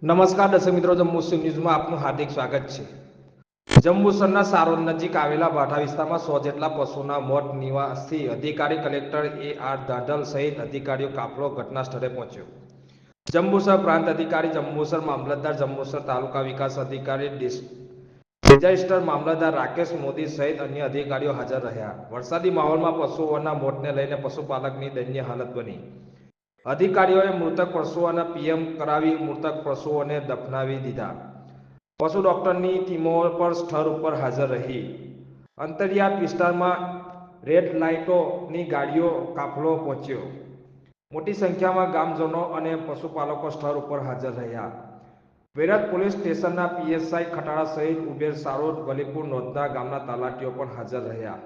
નમસ્કાર દર્શક મિત્રો, જંબુસર ન્યૂઝમાં આપનું હાર્દિક સ્વાગત છે. જંબુસરના સારોદ નજીક આવેલા ભાઠા વિસ્તારમાં 100 જેટલા પશુના મોત નિવાસી અધિકારી કલેક્ટર AR ધાંધલ સહિત અધિકારીઓ કાફલો ઘટના સ્થળે પહોંચ્યો. જંબુસર પ્રાંત અધિકારી, જંબુસર મામલતદાર, જંબુસર તાલુકા વિકાસ અધિકારી, ડિઝાસ્ટર મામલતદાર રાકેશ મોદી સહિત અન્ય અધિકારીઓ હાજર રહ્યા. વરસાદી માહોલમાં પશુઓના મોતને લઈને પશુપાલકની દયનીય હાલત બની. અધિકારીઓએ મૃતક પશુઓને પીએમ કરાવી મૃતક પશુઓને દફનાવી દીધા. પશુ ડોક્ટરની ટીમો પણ સ્થળ ઉપર હાજર રહી. અંતરિયાળ વિસ્તારમાં રેડ લાઇટોની ગાડીઓ કાફલો પહોંચ્યો. મોટી સંખ્યામાં ગામજનો અને પશુપાલકો સ્થળ ઉપર હાજર રહ્યા. વેરજ પોલીસ સ્ટેશનના PSI ખટાડા સહિત ઉબેર, સારોદ, વલીપુર, નોંધના ગામના તલાટીઓ પણ હાજર રહ્યા.